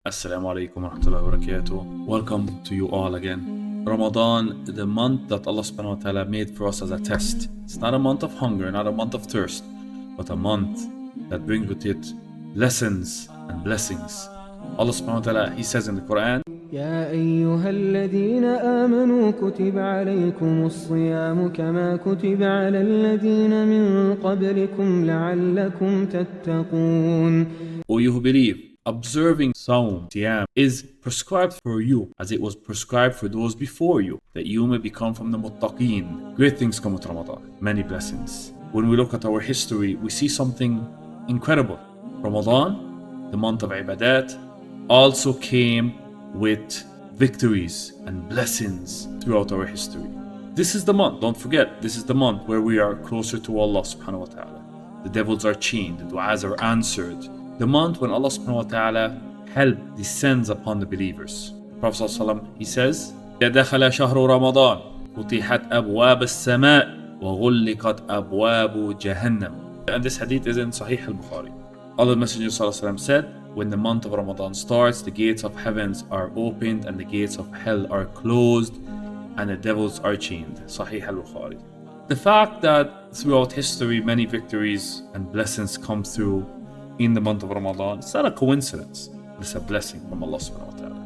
Assalamu alaikum wa rahmatullahi wa barakatuh. Welcome to you all again. Ramadan, the month that Allah subhanahu wa ta'ala made for us as a test. It's not a month of hunger, not a month of thirst, but a month that brings with it lessons and blessings. Allah subhanahu wa ta'ala, He says in the Qur'an, يا أيها الذين آمنوا كتب عليكم الصيام كما كتب على الذين من قبلكم لعلكم تتقون. O you who believe, observing Sawm, Siyam, is prescribed for you as it was prescribed for those before you, that you may become from the muttaqeen. Great things come with Ramadan, many blessings. When we look at our history, we see something incredible. Ramadan, the month of ibadat, also came with victories and blessings throughout our history. This is the month, don't forget, this is the month where we are closer to Allah subhanahu wa ta'ala. The devils are chained, the du'as are answered. The month when Allah subhanahu wa ta'ala help descends upon the believers. Prophet ﷺ, he says, إِذَا دَخَلَ شَهْرُ رَمَضَانَ فُتِحَتْ أَبْوَابَ السَّمَاءِ وَغُلِّقَتْ أَبْوَابُ جَهَنَّمَ. And this hadith is in Sahih al-Bukhari. Allah's Messenger ﷺ said, when the month of Ramadan starts, the gates of heavens are opened and the gates of hell are closed and the devils are chained. Sahih al-Bukhari. The fact that throughout history many victories and blessings come through in the month of Ramadan, it's not a coincidence, it's a blessing from Allah subhanahu wa ta'ala.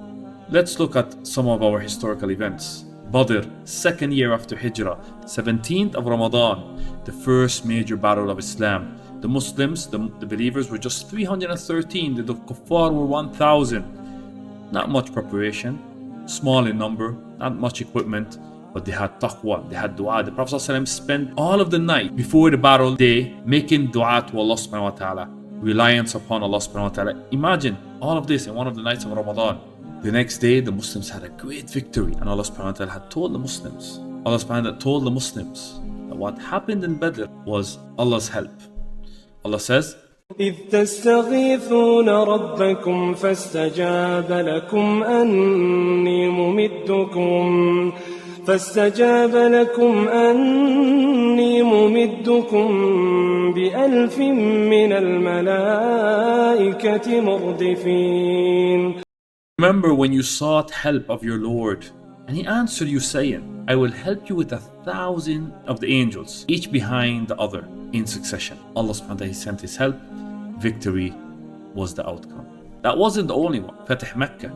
Let's look at some of our historical events. Badr, second year after Hijrah, 17th of Ramadan, the first major battle of Islam. The Muslims, the believers, were just 313, the kuffar were 1,000. Not much preparation, small in number, not much equipment, but they had taqwa, they had dua. The Prophet ﷺ spent all of the night before the battle day making dua to Allah subhanahu wa ta'ala, reliance upon Allah subhanahu wa ta'ala. Imagine all of this in one of the nights of Ramadan. The next day, the Muslims had a great victory, and Allah subhanahu wa ta'ala had told the Muslims, Allah subhanahu wa ta'ala told the Muslims that what happened in Badr was Allah's help. Allah says, إذ تستغيثون ربكم فاستجاب لكم أني ممدكم بألف من الملائكة مردفين. Remember when you sought help of your Lord, and He answered you saying, I will help you with 1,000 of the angels, each behind the other, in succession. Allah subhanahu wa ta'ala, He sent His help. Victory was the outcome. That wasn't the only one. Fatih Makkah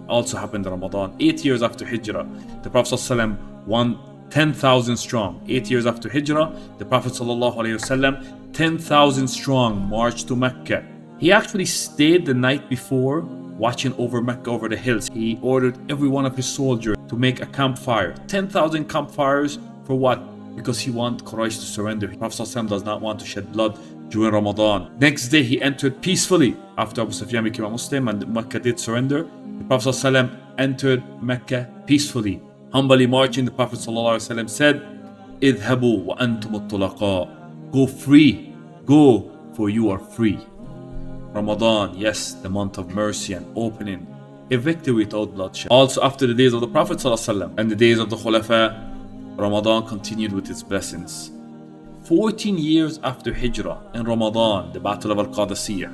also happened in Ramadan. 8 years after Hijrah, the Prophet ﷺ won 10,000 strong. 8 years after Hijrah, the Prophet ﷺ, 10,000 strong, marched to Mecca. He actually stayed the night before, watching over Mecca, over the hills. He ordered every one of his soldiers to make a campfire. 10,000 campfires for what? Because he wanted Quraysh to surrender. Prophet ﷺ does not want to shed blood during Ramadan. Next day he entered peacefully after Abu Sufyan became a Muslim and Mecca did surrender. The Prophet ﷺ entered Mecca peacefully. Humbly marching, the Prophet ﷺ said, اذهبوا وأنتم الطلقاء. Go free. Go, for you are free. Ramadan, yes, the month of mercy and opening, a victory without bloodshed. Also after the days of the Prophet ﷺ and the days of the Khulafa, Ramadan continued with its blessings. 14 years after Hijrah, in Ramadan, the Battle of Al-Qadisiyyah,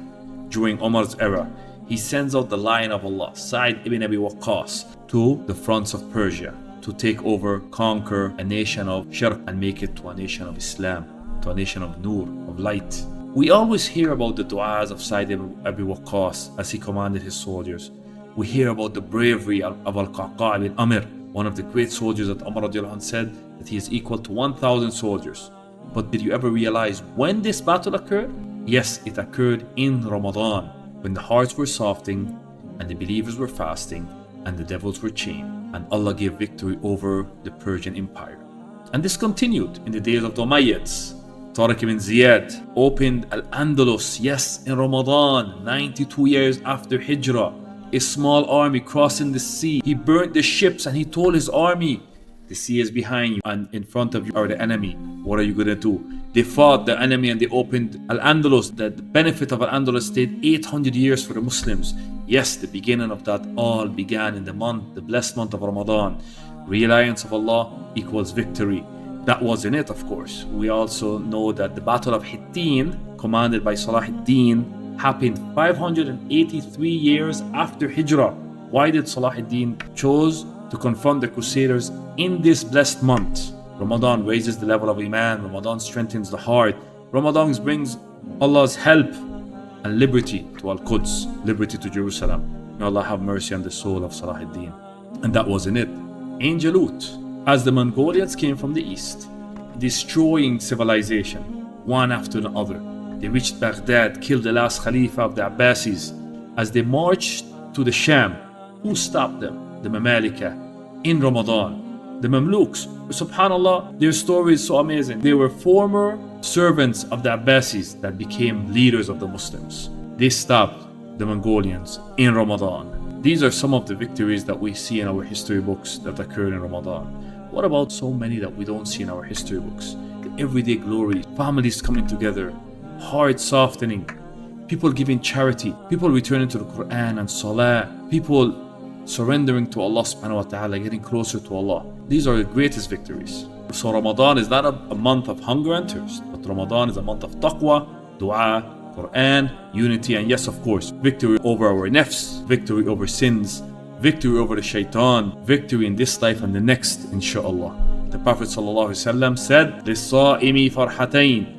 during Umar's era, he sends out the Lion of Allah, Sa'id ibn Abi Waqqas, to the fronts of Persia to take over, conquer a nation of shirk and make it to a nation of Islam, to a nation of nur, of light. We always hear about the du'as of Sa'id ibn Abi Waqqas as he commanded his soldiers. We hear about the bravery of Al-Qa'qa' ibn Amr, one of the great soldiers that Umar radiallahu anh said that he is equal to 1,000 soldiers. But did you ever realize when this battle occurred? Yes, it occurred in Ramadan, when the hearts were softening and the believers were fasting and the devils were chained, and Allah gave victory over the Persian Empire. And this continued in the days of the Umayyads. Tariq ibn Ziyad opened Al-Andalus, yes, in Ramadan, 92 years after Hijrah. A small army crossing the sea. He burnt the ships and he told his army, the sea is behind you and in front of you are the enemy. What are you going to do? They fought the enemy and they opened Al-Andalus. The benefit of Al-Andalus stayed 800 years for the Muslims. Yes, the beginning of that all began in the blessed month of Ramadan. Reliance of Allah equals victory. That wasn't it, of course. We also know that the Battle of Hattin, commanded by Salah ad-Din happened 583 years after Hijrah. Why did Salah ad-Din chose to confront the Crusaders in this blessed month? Ramadan raises the level of iman. Ramadan strengthens the heart. Ramadan brings Allah's help and liberty to Al-Quds, liberty to Jerusalem. May Allah have mercy on the soul of Salah ad-Din. And that wasn't it. Ain Jalut, as the Mongolians came from the east, destroying civilization one after the other. They reached Baghdad, killed the last Khalifa of the Abbasis. As they marched to the Sham, who stopped them? The Mamalika in Ramadan. The Mamluks, subhanallah, their story is so amazing. They were former servants of the Abbasis that became leaders of the Muslims. They stopped the Mongolians in Ramadan. These are some of the victories that we see in our history books that occurred in Ramadan. What about so many that we don't see in our history books? Everyday glory, families coming together, heart softening, people giving charity, people returning to the Qur'an and Salah, people surrendering to Allah subhanahu wa ta'ala, getting closer to Allah. These are the greatest victories. So Ramadan is not a month of hunger and thirst, but Ramadan is a month of taqwa, dua, Qur'an, unity, and yes, of course, victory over our nafs, victory over sins, victory over the shaytan, victory in this life and the next, inshaAllah. The Prophet ﷺ said, لِلصَّائِمِ فَرْحَتَيْنِ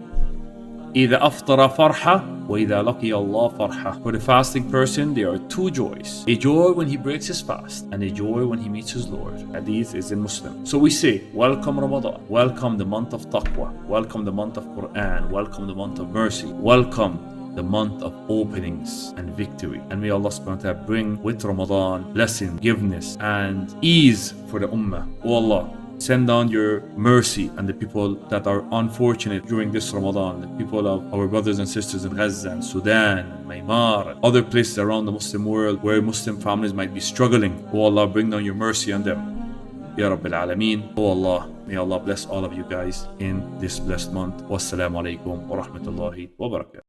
إِذَا أَفْطَرَ فَرْحَةً وَإِذَا لَقِيَ اللَّهَ فَرْحَةً. For the fasting person, there are two joys. A joy when he breaks his fast, and a joy when he meets his Lord. Hadith is in Muslim. So we say, welcome Ramadan, welcome the month of taqwa, welcome the month of Qur'an, welcome the month of mercy, welcome the month of openings and victory. And may Allah subhanahu wa ta'ala bring with Ramadan blessing, forgiveness, and ease for the ummah. O Allah, send down your mercy on the people that are unfortunate during this Ramadan, the people of our brothers and sisters in Gaza and Sudan and Myanmar and other places around the Muslim world where Muslim families might be struggling. Oh Allah, bring down your mercy on them. Ya Rabbil Alameen. Oh Allah, may Allah bless all of you guys in this blessed month. Wassalamu alaikum wa rahmatullahi wa barakatuh.